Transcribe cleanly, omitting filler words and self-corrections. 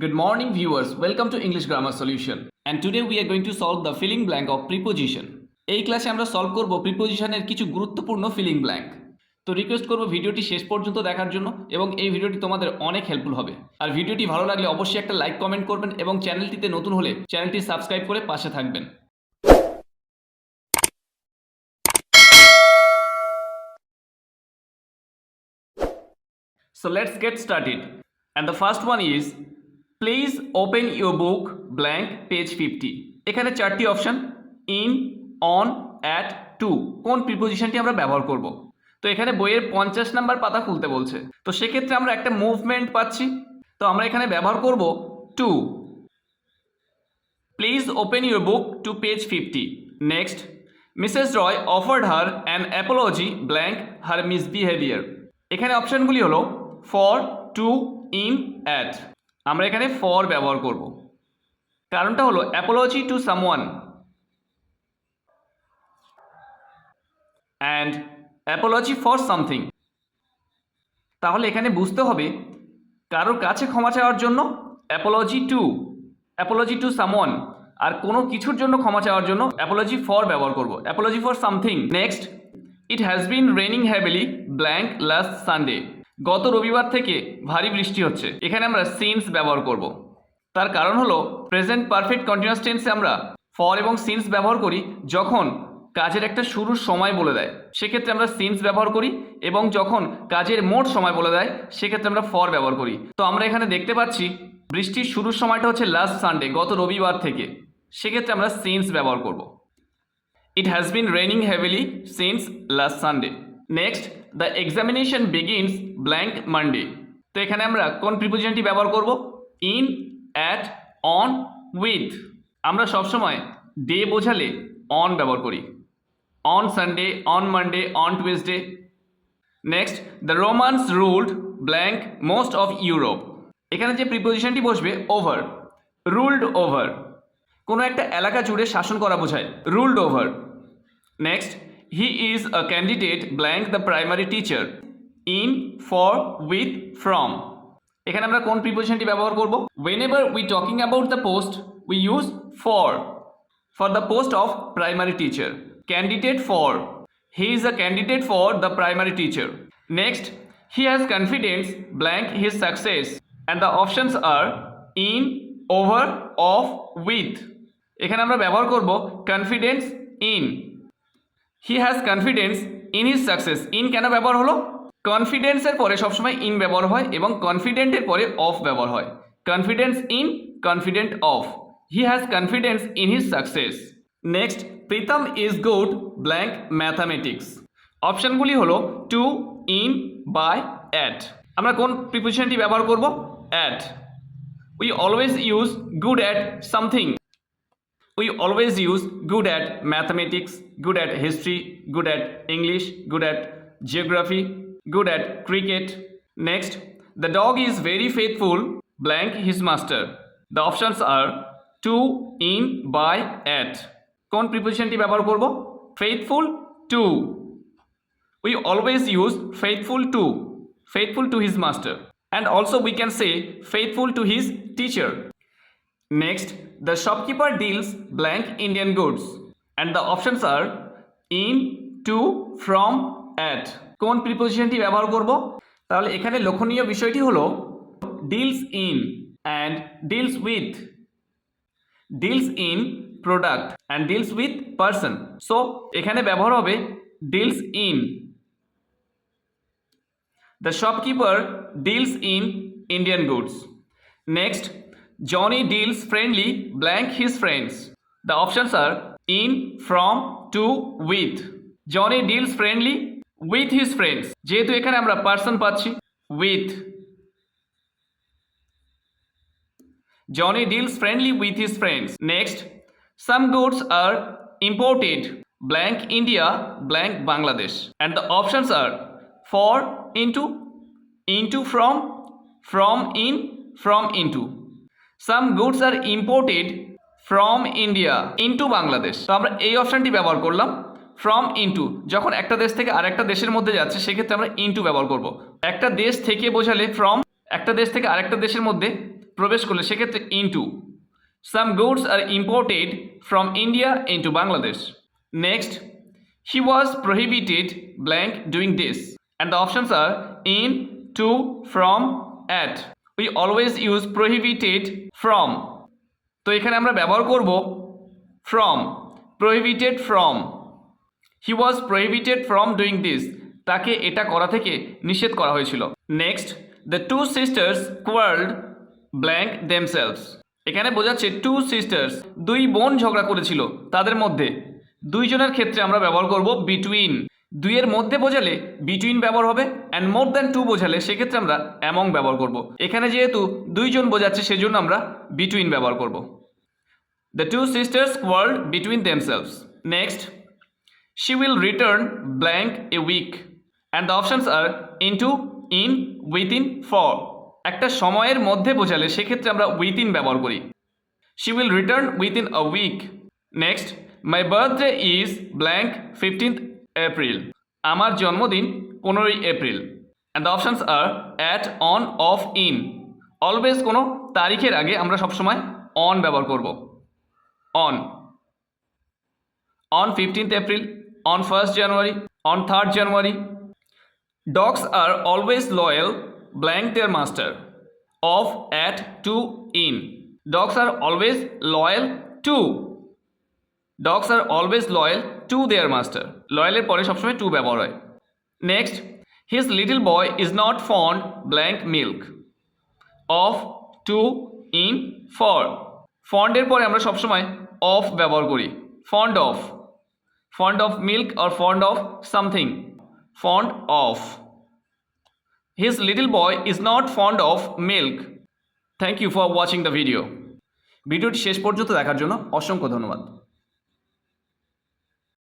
Good morning viewers, welcome to English Grammar Solution and today we are going to solve the filling blank of preposition. এই ক্লাসে আমরা solve করব প্রিপোজিশনের কিছু গুরুত্বপূর্ণ feeling blank. তো request করব ভিডিওটি শেষ পর্যন্ত দেখার জন্য এবং এই ভিডিওটি তোমাদের অনেক হেল্পফুল হবে। আর ভিডিওটি ভালো লাগলে অবশ্যই একটা লাইক কমেন্ট করবেন এবং চ্যানেলটিতে নতুন হলে চ্যানেলটি সাবস্ক্রাইব করে পাশে থাকবেন। So let's get started. And the first one is please open your book blank page 50. এখানে চারটি option in, on, at, to কোন প্রিপোজিশনটি আমরা ব্যবহার করব। তো এখানে বইয়ের 50 নাম্বার পাতা খুলতে বলছে, তো সেক্ষেত্রে আমরা একটা মুভমেন্ট পাচ্ছি, তো আমরা এখানে ব্যবহার করব to. Please open your book to page 50. Next, Mrs Roy offered her an apology blank her misbehaviour. এখানে অপশনগুলি হলো ফর, টু, ইন, অ্যাট। আমরা এখানে ফর ব্যবহার করব, কারণটা হলো Apology to someone and Apology for something. তাহলে এখানে বুঝতে হবে কারোর কাছে ক্ষমা চাওয়ার জন্য অ্যাপোলজি টু সামওয়ান, আর কোনো কিছুর জন্য ক্ষমা চাওয়ার জন্য অ্যাপোলজি ফর ব্যবহার করব, Apology for something. Next, it has been raining heavily blank last Sunday. গত রবিবার থেকে ভারী বৃষ্টি হচ্ছে, এখানে আমরা সিন্স ব্যবহার করব। তার কারণ হলো প্রেজেন্ট পারফেক্ট কন্টিনিউয়াস টেন্সে আমরা ফর এবং সিন্স ব্যবহার করি যখন কাজের একটা শুরুর সময় বলে দেয়, সেক্ষেত্রে আমরা সিন্স ব্যবহার করি, এবং যখন কাজের মোট সময় বলে দেয় সেক্ষেত্রে আমরা ফর ব্যবহার করি। তো আমরা এখানে দেখতে পাচ্ছি বৃষ্টির শুরুর সময়টা হচ্ছে লাস্ট সানডে, গত রবিবার থেকে, সেক্ষেত্রে আমরা সিন্স ব্যবহার করব। It has been raining heavily since last Sunday. Next, the examination begins blank Monday. তো এখানে আমরা কোন প্রিপোজিশনটি ব্যবহার করব? In, at, on, with. আমরা সবসময় ডে বোঝালে অন ব্যবহার করি, on Sunday, on Monday, on Tuesday. Next, the romance ruled blank most of Europe. এখানে যে প্রিপোজিশনটি বসবে ওভার, রুলড ওভার, কোনো একটা এলাকা জুড়ে শাসন করা বোঝায়, ruled over. Next, he is a candidate blank the primary teacher. In, for, with, from. এখানে আমরা কোন প্রিপোজিশনটি ব্যবহার করব? whenever we talking about the post we use for the post of primary teacher. Candidate for, he is a candidate for the primary teacher. Next, he has confidence blank his success, and the options are in, over, of, with. এখানে আমরা ব্যবহার করব confidence in. He has confidence in his success. In কেন ব্যবহার হলো? কনফিডেন্সের পরে সবসময় in ব্যবহার হয় এবং কনফিডেন্টের পরে অফ ব্যবহার হয়। Confidence in, confident of. He has confidence in his success. Next, Pritam is good blank mathematics. অপশানগুলি হলো টু, ইন, বাই, অ্যাট। আমরা কোন প্রিপোজিশনটি ব্যবহার করব? At. We always use good at something. We always use good at mathematics, good at history, good at English, good at geography, good at cricket. Next, the dog is very faithful blank his master. The options are to, in, by, at. কোন প্রিপোজিশনটি ব্যবহার করব? faithful to. We always use faithful to his master, and also we can say faithful to his teacher. Next, the shopkeeper deals blank Indian goods, and the options are in, to, from, at. কোন প্রিপোজিশনটি ব্যবহার করব? তাহলে এখানে লক্ষণীয় বিষয়টি হলো deals in and deals with. deals in product and deals with person. So এখানে ব্যবহার হবে deals in. The shopkeeper deals in Indian goods. Next, Johnny deals friendly blank his friends. The options are in, from, to, with. Johnny deals friendly with his friends. যেহেতু এখানে আমরা person পাচ্ছি, with. Johnny deals friendly with his friends. Next, some goods are imported blank India blank Bangladesh, and the options are for, into, from, in, from, into. Some goods are imported from India into Bangladesh. তো আমরা এই অপশনটি ব্যবহার করলাম, from, into। যখন একটা দেশ থেকে আরেকটা দেশের মধ্যে যাচ্ছে সেক্ষেত্রে আমরা into ব্যবহার করব। একটা দেশ থেকে বোঝালে from, একটা দেশ থেকে আরেকটা দেশের মধ্যে প্রবেশ করলে সেক্ষেত্রে into. Some goods are imported from India into Bangladesh. Next, he was prohibited blank doing this and the options are in, to, from, at. We always use prohibited from, তো এখানে আমরা ব্যবহার করব from, prohibited from. He was prohibited from doing this, তাকে এটা করা থেকে নিষেধ করা হয়েছিল। Next, the two sisters quarrelled blank themselves, এখানে বোঝাচ্ছে টু সিস্টার্স, দুই বোন ঝগড়া করেছিল, তাদের মধ্যে। দুইজনের ক্ষেত্রে আমরা ব্যবহার করব বিটুইন। দুইয়ের মধ্যে বোঝালে বিটুইন ব্যবহার হবে, অ্যান্ড মোর দ্যান টু বোঝালে সেক্ষেত্রে আমরা অ্যামং ব্যবহার করব। এখানে যেহেতু দুইজন বোঝাচ্ছে সেজন্য আমরা বিটুইন ব্যবহার করব। The two sisters quarrelled between themselves. Next, she will return blank a week and the options are into, in, within, for। একটা সময়ের মধ্যে বোঝালে সেক্ষেত্রে আমরা within ব্যবহার করি। she will return within a week। next, my birthday is blank 15th April, আমার জন্মদিন 15ই April and the options are at, on, off, in। Always কোনো তারিখের আগে আমরা সবসময় on ব্যবহার করব। on 15th April, on 1st January, on 3rd January। Dogs are always loyal blank their master, of, at, to, in। Dogs are always loyal to, dogs are always loyal to their master। loyal এর পরে সবসময় to ব্যবহার হয়। next, his little boy is not fond blank milk, of, to, in, for। fond এর পরে আমরা সবসময় of ব্যবহার করি। fond of, fond of milk or fond of something, fond of। his little boy is not fond of milk। Thank you for watching the video। ভিডিওটি শেষ পর্যন্ত দেখার জন্য অসংখ্য ধন্যবাদ।